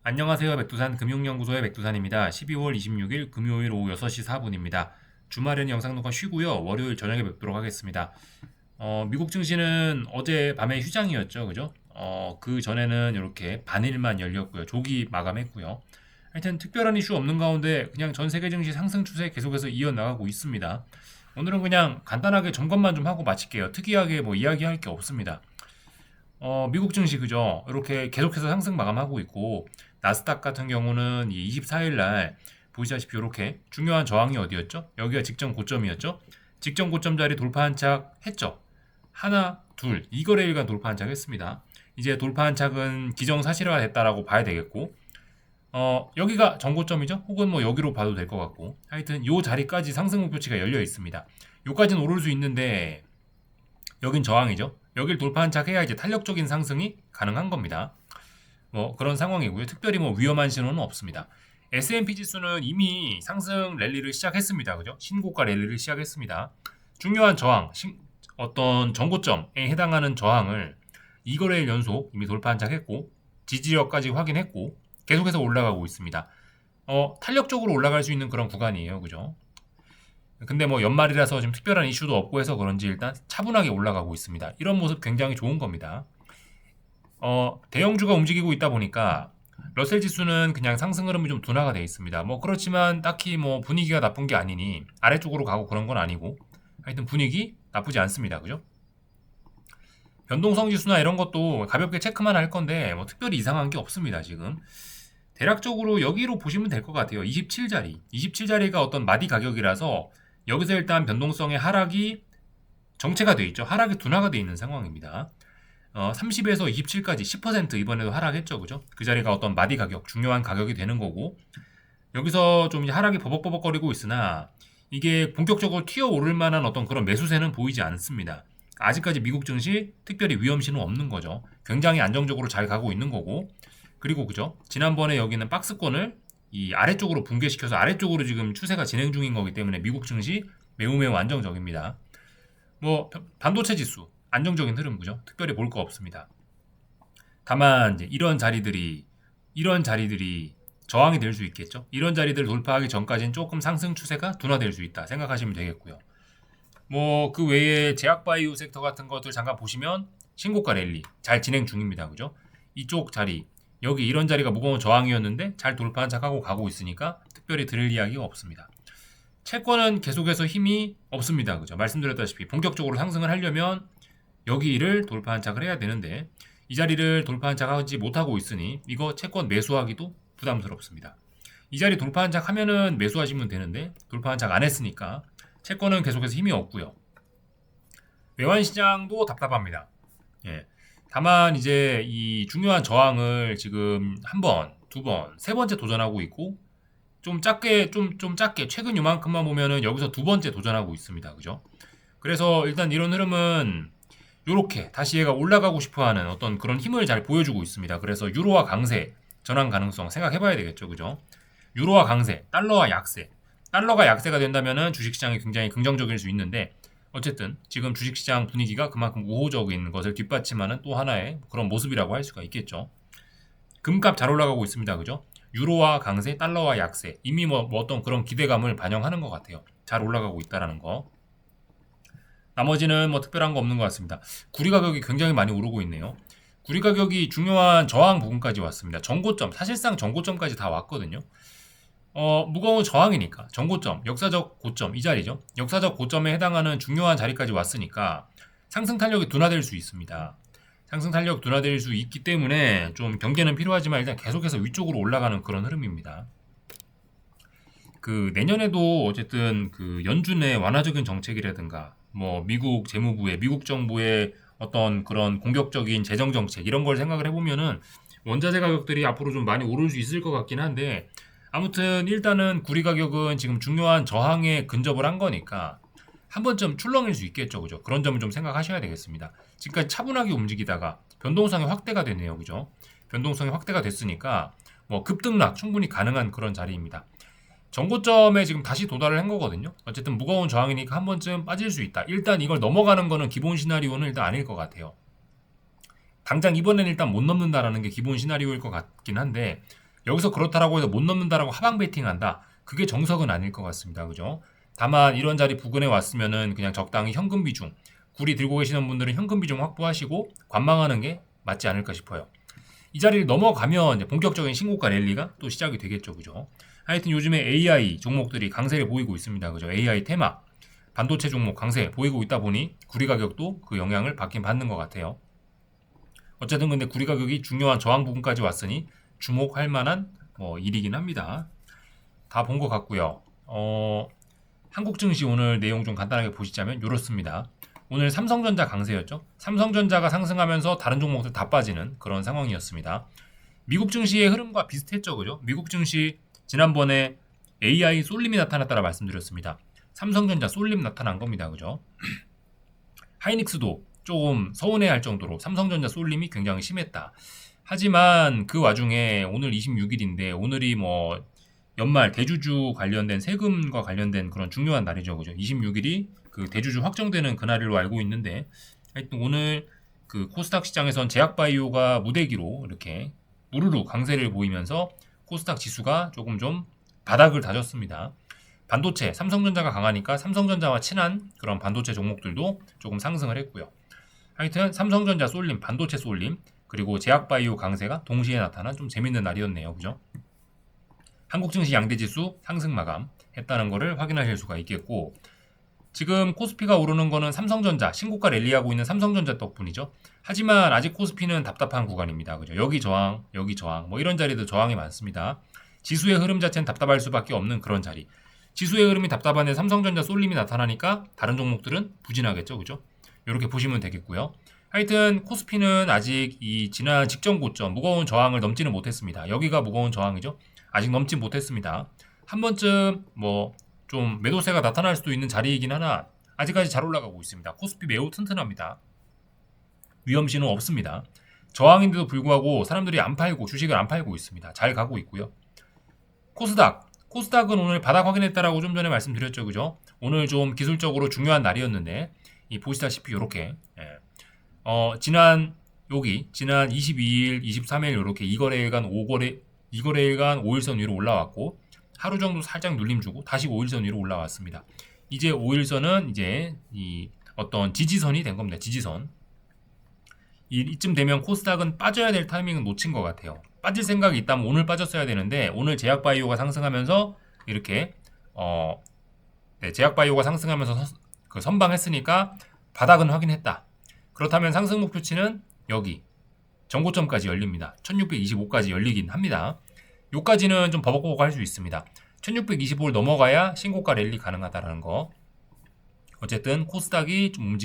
안녕하세요. 백두산 금융연구소의 백두산입니다. 12월 26일 금요일 오후 6시 4분입니다. 주말에는 영상 녹화 쉬고요. 월요일 저녁에 뵙도록 하겠습니다. 미국 증시는 어제 밤에 휴장이었죠. 그죠? 그 전에는 이렇게 반일만 열렸고요. 조기 마감했고요. 하여튼 특별한 이슈 없는 가운데 그냥 전 세계 증시 상승 추세 계속해서 이어나가고 있습니다. 오늘은 그냥 간단하게 점검만 좀 하고 마칠게요. 특이하게 뭐 이야기할 게 없습니다. 미국 증시 그죠? 이렇게 계속해서 상승 마감하고 있고 나스닥 같은 경우는 이 24일 날 보시다시피 이렇게 중요한 저항이 어디였죠? 여기가 직전 고점이었죠? 직전 고점 자리 돌파 한착 했죠? 하나, 둘, 이거래일간 돌파 한착 했습니다. 이제 돌파 한착은 기정사실화 됐다라고 봐야 되겠고 여기가 전고점이죠? 혹은 뭐 여기로 봐도 될 것 같고 하여튼 요 자리까지 상승 목표치가 열려 있습니다. 요까지는 오를 수 있는데 여긴 저항이죠. 여길 돌파한 착 해야 이제 탄력적인 상승이 가능한 겁니다. 뭐 그런 상황이고요. 특별히 뭐 위험한 신호는 없습니다. S&P 지수는 이미 상승 랠리를 시작했습니다. 그죠? 신고가 랠리를 시작했습니다. 중요한 저항, 어떤 전고점에 해당하는 저항을 2거래일 연속 이미 돌파한 착 했고 지지력까지 확인했고 계속해서 올라가고 있습니다. 탄력적으로 올라갈 수 있는 그런 구간이에요. 그죠? 근데 뭐 연말이라서 지금 특별한 이슈도 없고 해서 그런지 일단 차분하게 올라가고 있습니다. 이런 모습 굉장히 좋은 겁니다. 대형주가 움직이고 있다 보니까 러셀 지수는 그냥 상승 흐름이 좀 둔화가 되어 있습니다. 뭐 그렇지만 딱히 뭐 분위기가 나쁜 게 아니니 아래쪽으로 가고 그런 건 아니고 하여튼 분위기 나쁘지 않습니다. 그죠? 변동성 지수나 이런 것도 가볍게 체크만 할 건데 뭐 특별히 이상한 게 없습니다. 지금 대략적으로 여기로 보시면 될 것 같아요. 27자리. 27자리가 어떤 마디 가격이라서 여기서 일단 변동성의 하락이 정체가 되어 있죠. 하락이 둔화가 되어 있는 상황입니다. 30에서 27까지 10% 이번에도 하락했죠. 그죠? 그 자리가 어떤 마디 가격, 중요한 가격이 되는 거고 여기서 좀 하락이 버벅버벅거리고 있으나 이게 본격적으로 튀어오를 만한 어떤 그런 매수세는 보이지 않습니다. 아직까지 미국 증시 특별히 위험신은 없는 거죠. 굉장히 안정적으로 잘 가고 있는 거고 그리고 그죠? 지난번에 여기는 박스권을 이 아래쪽으로 붕괴시켜서 아래쪽으로 지금 추세가 진행 중인 거기 때문에 미국 증시 매우 안정적입니다. 뭐 반도체 지수 안정적인 흐름 그죠? 특별히 볼 거 없습니다. 다만 이제 이런 자리들이 저항이 될 수 있겠죠. 이런 자리들 돌파하기 전까지는 조금 상승 추세가 둔화될 수 있다 생각하시면 되겠고요. 뭐 그 외에 제약바이오 섹터 같은 것들 잠깐 보시면 신고가 랠리 잘 진행 중입니다. 그죠? 이쪽 자리 여기 이런 자리가 무거운 저항이었는데 잘 돌파한 착하고 가고 있으니까 특별히 드릴 이야기가 없습니다. 채권은 계속해서 힘이 없습니다. 그죠? 말씀드렸다시피 본격적으로 상승을 하려면 여기를 돌파한 착을 해야 되는데 이 자리를 돌파한 착하지 못하고 있으니 이거 채권 매수하기도 부담스럽습니다. 이 자리 돌파한 착 하면은 매수하시면 되는데 돌파한 착 안 했으니까 채권은 계속해서 힘이 없고요. 외환 시장도 답답합니다. 예. 다만 이제 이 중요한 저항을 지금 한 번, 두 번, 세 번째 도전하고 있고 좀 작게 최근 요만큼만 보면은 여기서 두 번째 도전하고 있습니다. 그죠? 그래서 일단 이런 흐름은 요렇게 다시 얘가 올라가고 싶어하는 어떤 그런 힘을 잘 보여주고 있습니다. 그래서 유로화 강세 전환 가능성 생각해 봐야 되겠죠. 그죠? 유로화 강세, 달러와 약세. 달러가 약세가 된다면은 주식시장이 굉장히 긍정적일 수 있는데 어쨌든 지금 주식시장 분위기가 그만큼 우호적인 것을 뒷받침하는 또 하나의 그런 모습이라고 할 수가 있겠죠. 금값 잘 올라가고 있습니다. 그죠? 유로화 강세, 달러와 약세. 이미 뭐 어떤 그런 기대감을 반영하는 것 같아요. 잘 올라가고 있다라는 거. 나머지는 뭐 특별한 거 없는 것 같습니다. 구리 가격이 굉장히 많이 오르고 있네요. 구리 가격이 중요한 저항 부근까지 왔습니다. 전고점, 사실상 전고점까지 다 왔거든요. 무거운 저항이니까 전고점, 역사적 고점 이 자리죠. 역사적 고점에 해당하는 중요한 자리까지 왔으니까 상승 탄력이 둔화될 수 있습니다. 상승 탄력 둔화될 수 있기 때문에 좀 경계는 필요하지만 일단 계속해서 위쪽으로 올라가는 그런 흐름입니다. 그 내년에도 어쨌든 그 연준의 완화적인 정책이라든가 뭐 미국 재무부의 미국 정부의 어떤 그런 공격적인 재정 정책 이런 걸 생각을 해보면은 원자재 가격들이 앞으로 좀 많이 오를 수 있을 것 같긴 한데 아무튼 일단은 구리 가격은 지금 중요한 저항에 근접을 한 거니까 한 번쯤 출렁일 수 있겠죠. 그죠? 그런 점은 좀 생각하셔야 되겠습니다. 지금까지 차분하게 움직이다가 변동성이 확대가 되네요. 그죠? 변동성이 확대가 됐으니까 뭐 급등락 충분히 가능한 그런 자리입니다. 전고점에 지금 다시 도달을 한 거거든요. 어쨌든 무거운 저항이니까 한 번쯤 빠질 수 있다. 일단 이걸 넘어가는 거는 기본 시나리오는 일단 아닐 것 같아요. 당장 이번엔 일단 못 넘는다라는 게 기본 시나리오일 것 같긴 한데 여기서 그렇다라고 해서 못 넘는다라고 하방 베팅한다. 그게 정석은 아닐 것 같습니다. 그죠? 다만 이런 자리 부근에 왔으면은 그냥 적당히 현금 비중, 구리 들고 계시는 분들은 현금 비중 확보하시고 관망하는 게 맞지 않을까 싶어요. 이 자리를 넘어가면 이제 본격적인 신고가 랠리가 또 시작이 되겠죠. 그죠? 하여튼 요즘에 AI 종목들이 강세를 보이고 있습니다. 그죠? AI 테마, 반도체 종목 강세 보이고 있다 보니 구리 가격도 그 영향을 받긴 받는 것 같아요. 어쨌든 근데 구리 가격이 중요한 저항 부분까지 왔으니 주목할 만한 일이긴 합니다. 다 본 것 같고요. 한국 증시 오늘 내용 좀 간단하게 보시자면 이렇습니다. 오늘 삼성전자 강세였죠. 삼성전자가 상승하면서 다른 종목들 다 빠지는 그런 상황이었습니다. 미국 증시의 흐름과 비슷했죠. 그죠? 미국 증시 지난번에 AI 쏠림이 나타났다라 말씀드렸습니다. 삼성전자 쏠림 나타난 겁니다. 그죠? 하이닉스도 조금 서운해할 정도로 삼성전자 쏠림이 굉장히 심했다. 하지만 그 와중에 오늘 26일인데 오늘이 연말 대주주 관련된 세금과 관련된 그런 중요한 날이죠. 그죠? 26일이 그 대주주 확정되는 그날로 알고 있는데 하여튼 오늘 그 코스닥 시장에선 제약바이오가 무대기로 이렇게 우르르 강세를 보이면서 코스닥 지수가 조금 좀 바닥을 다졌습니다. 반도체, 삼성전자가 강하니까 삼성전자와 친한 그런 반도체 종목들도 조금 상승을 했고요. 하여튼 삼성전자 쏠림, 반도체 쏠림, 그리고 제약바이오 강세가 동시에 나타난 좀 재밌는 날이었네요. 그죠? 한국 증시 양대지수 상승 마감 했다는 것을 확인하실 수가 있겠고 지금 코스피가 오르는 거는 삼성전자, 신고가 랠리하고 있는 삼성전자 덕분이죠. 하지만 아직 코스피는 답답한 구간입니다. 그죠? 여기 저항, 여기 저항, 이런 자리도 저항이 많습니다. 지수의 흐름 자체는 답답할 수밖에 없는 그런 자리. 지수의 흐름이 답답한데 삼성전자 쏠림이 나타나니까 다른 종목들은 부진하겠죠. 그죠? 이렇게 보시면 되겠고요. 하여튼 코스피는 아직 이 지난 직전 고점 무거운 저항을 넘지는 못했습니다. 여기가 무거운 저항이죠. 아직 넘지 못했습니다. 한 번쯤 좀 매도세가 나타날 수도 있는 자리이긴 하나 아직까지 잘 올라가고 있습니다. 코스피 매우 튼튼합니다. 위험 신호 없습니다. 저항인데도 불구하고 사람들이 안 팔고 주식을 안 팔고 있습니다. 잘 가고 있고요. 코스닥은 오늘 바닥 확인했다라고 좀 전에 말씀드렸죠. 그죠? 오늘 좀 기술적으로 중요한 날이었는데 보시다시피 이렇게 지난 22일, 23일 이렇게 2거래일간 5일선 위로 올라왔고 하루 정도 살짝 눌림 주고 다시 5일선 위로 올라왔습니다. 이제 5일선은 이제 이 어떤 지지선이 된 겁니다. 지지선. 이쯤 되면 코스닥은 빠져야 될 타이밍은 놓친 것 같아요. 빠질 생각이 있다면 오늘 빠졌어야 되는데 오늘 제약바이오가 상승하면서 이렇게 제약바이오가 상승하면서 선방했으니까 바닥은 확인했다. 그렇다면 상승 목표치는 여기 전고점까지 열립니다. 1625까지 열리긴 합니다. 요까지는 좀 버벅버벅 할 수 있습니다. 1625를 넘어가야 신고가 랠리 가능하다라는 거. 어쨌든 코스닥이 좀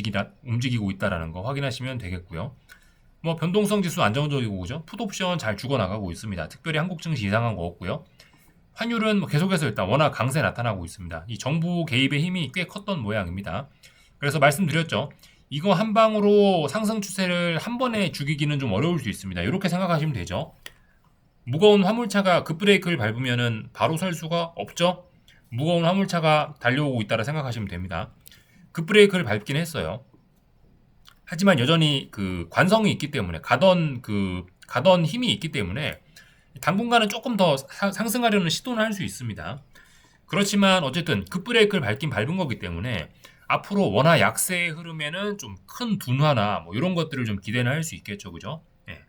움직이고 있다라는 거 확인하시면 되겠고요. 변동성 지수 안정적이고 그죠? 풋옵션 잘 죽어나가고 있습니다. 특별히 한국 증시 이상한 거 없고요. 환율은 계속해서 일단 워낙 강세 나타나고 있습니다. 이 정부 개입의 힘이 꽤 컸던 모양입니다. 그래서 말씀드렸죠. 이거 한 방으로 상승 추세를 한 번에 죽이기는 좀 어려울 수 있습니다. 이렇게 생각하시면 되죠. 무거운 화물차가 급브레이크를 밟으면은 바로 설 수가 없죠. 무거운 화물차가 달려오고 있다라 생각하시면 됩니다. 급브레이크를 밟긴 했어요. 하지만 여전히 그 관성이 있기 때문에 가던 힘이 있기 때문에 당분간은 조금 더 상승하려는 시도는 할 수 있습니다. 그렇지만 어쨌든 급브레이크를 밟은 거기 때문에 앞으로 원화 약세의 흐름에는 좀 큰 둔화나 이런 것들을 좀 기대는 할 수 있겠죠. 그죠? 예.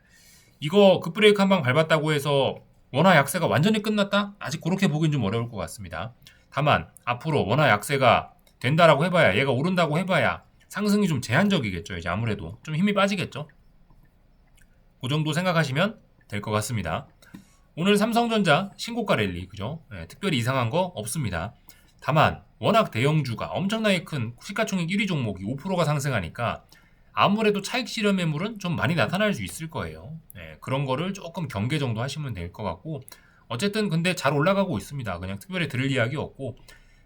이거 급브레이크 한 방 밟았다고 해서 원화 약세가 완전히 끝났다? 아직 그렇게 보긴 좀 어려울 것 같습니다. 다만 앞으로 원화 약세가 된다라고 해봐야 얘가 오른다고 해봐야 상승이 좀 제한적이겠죠. 이제 아무래도 좀 힘이 빠지겠죠. 그 정도 생각하시면 될 것 같습니다. 오늘 삼성전자 신고가 랠리 그죠? 네, 특별히 이상한 거 없습니다. 다만 워낙 대형주가 엄청나게 큰 시가총액 1위 종목이 5%가 상승하니까 아무래도 차익 실현 매물은 좀 많이 나타날 수 있을 거예요. 네, 그런 거를 조금 경계 정도 하시면 될 것 같고 어쨌든 근데 잘 올라가고 있습니다. 그냥 특별히 들을 이야기 없고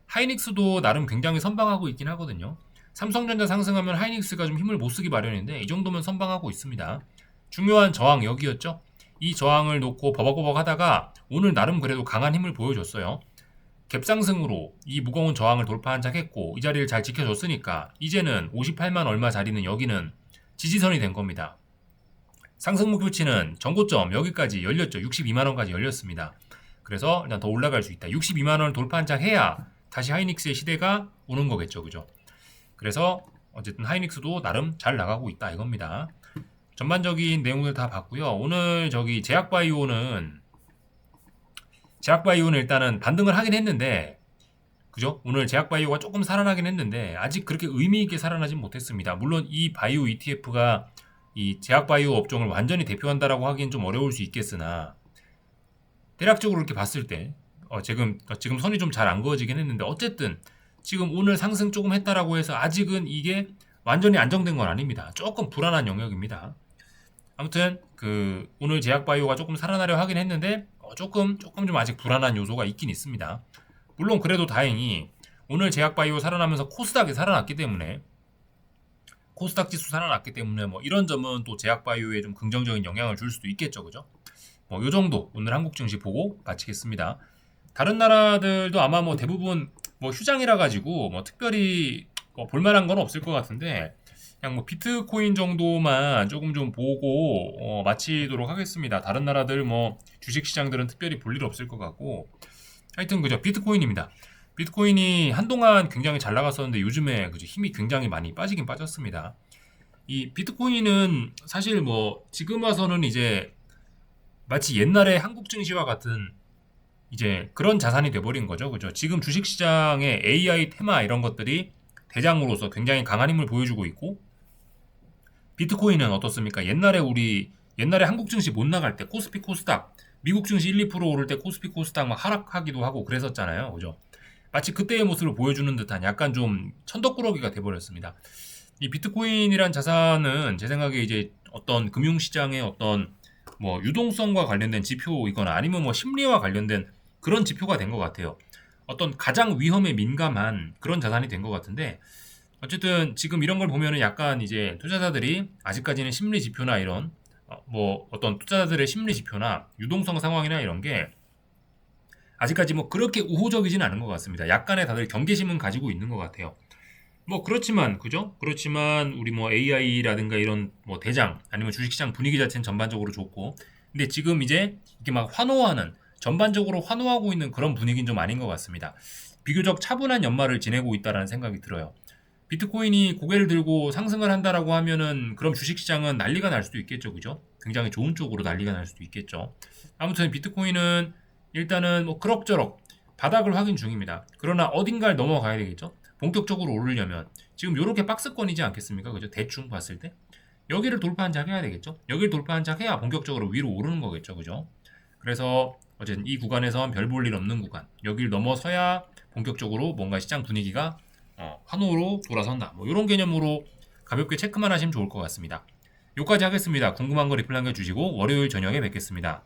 하이닉스도 나름 굉장히 선방하고 있긴 하거든요. 삼성전자 상승하면 하이닉스가 좀 힘을 못 쓰기 마련인데 이 정도면 선방하고 있습니다. 중요한 저항 여기였죠. 이 저항을 놓고 버벅버벅 하다가 오늘 나름 그래도 강한 힘을 보여줬어요. 갭상승으로 이 무거운 저항을 돌파한 척 했고 이 자리를 잘 지켜줬으니까 이제는 58만 얼마 자리는 여기는 지지선이 된 겁니다. 상승 목표치는 전고점 여기까지 열렸죠. 62만 원까지 열렸습니다. 그래서 일단 더 올라갈 수 있다. 62만 원을 돌파 한 장 해야 다시 하이닉스의 시대가 오는 거겠죠. 그죠? 그래서 어쨌든 하이닉스도 나름 잘 나가고 있다 이겁니다. 전반적인 내용을 다 봤고요. 오늘 저기 제약바이오는 일단은 반등을 하긴 했는데, 그죠? 오늘 제약바이오가 조금 살아나긴 했는데 아직 그렇게 의미 있게 살아나진 못했습니다. 물론 이 바이오 ETF가 이 제약바이오 업종을 완전히 대표한다라고 하기엔 좀 어려울 수 있겠으나 대략적으로 이렇게 봤을 때 지금 선이 좀 잘 안 그어지긴 했는데 어쨌든 지금 오늘 상승 조금 했다라고 해서 아직은 이게 완전히 안정된 건 아닙니다. 조금 불안한 영역입니다. 아무튼 그 오늘 제약바이오가 조금 살아나려 하긴 했는데 조금 좀 아직 불안한 요소가 있긴 있습니다. 물론 그래도 다행히 오늘 제약바이오 살아나면서 코스닥이 살아났기 때문에 코스닥 지수 살아났기 때문에 뭐 이런 점은 또 제약바이오에 좀 긍정적인 영향을 줄 수도 있겠죠, 그죠? 뭐 요 정도 오늘 한국 증시 보고 마치겠습니다. 다른 나라들도 아마 뭐 대부분 뭐 휴장이라 가지고 뭐 특별히 볼만한 건 없을 것 같은데 그냥 뭐 비트코인 정도만 조금 좀 보고 마치도록 하겠습니다. 다른 나라들 뭐 주식 시장들은 특별히 볼 일 없을 것 같고 하여튼 그죠 비트코인입니다. 비트코인이 한동안 굉장히 잘 나갔었는데 요즘에 그죠 힘이 굉장히 많이 빠지긴 빠졌습니다. 이 비트코인은 사실 뭐 지금 와서는 이제 마치 옛날에 한국 증시와 같은 이제 그런 자산이 돼버린 거죠. 그죠? 지금 주식시장에 AI 테마 이런 것들이 대장으로서 굉장히 강한 힘을 보여주고 있고 비트코인은 어떻습니까? 옛날에 한국 증시 못 나갈 때 코스피 코스닥 미국 증시 1, 2% 오를 때 코스피 코스닥 막 하락하기도 하고 그랬었잖아요. 그죠? 마치 그때의 모습을 보여주는 듯한 약간 좀 천덕꾸러기가 돼버렸습니다. 이 비트코인이란 자산은 제 생각에 이제 어떤 금융시장의 어떤 뭐 유동성과 관련된 지표이거나 아니면 뭐 심리와 관련된 그런 지표가 된 것 같아요. 어떤 가장 위험에 민감한 그런 자산이 된 것 같은데 어쨌든 지금 이런 걸 보면은 약간 이제 투자자들이 아직까지는 심리 지표나 이런 뭐 어떤 투자자들의 심리 지표나 유동성 상황이나 이런 게 아직까지 뭐 그렇게 우호적이진 않은 것 같습니다. 약간의 다들 경계심은 가지고 있는 것 같아요. 뭐 그렇지만 그죠? 그렇지만 우리 뭐 AI라든가 이런 뭐 대장 아니면 주식시장 분위기 자체는 전반적으로 좋고 근데 지금 이제 이렇게 막 전반적으로 환호하고 있는 그런 분위기는 좀 아닌 것 같습니다. 비교적 차분한 연말을 지내고 있다라는 생각이 들어요. 비트코인이 고개를 들고 상승을 한다라고 하면은 그럼 주식시장은 난리가 날 수도 있겠죠, 그죠? 굉장히 좋은 쪽으로 난리가 날 수도 있겠죠. 아무튼 비트코인은 일단은 뭐 그럭저럭 바닥을 확인 중입니다. 그러나 어딘가를 넘어가야 되겠죠? 본격적으로 오르려면 지금 이렇게 박스권이지 않겠습니까? 그죠? 대충 봤을 때 여기를 돌파 한 장 해야 되겠죠? 여기를 돌파 한 장 해야 본격적으로 위로 오르는 거겠죠, 그죠? 그래서 어쨌든 이 구간에선 별 볼 일 없는 구간 여기를 넘어서야 본격적으로 뭔가 시장 분위기가 환호로 돌아선다. 뭐 이런 개념으로 가볍게 체크만 하시면 좋을 것 같습니다. 여기까지 하겠습니다. 궁금한 거 리플 남겨주시고 월요일 저녁에 뵙겠습니다.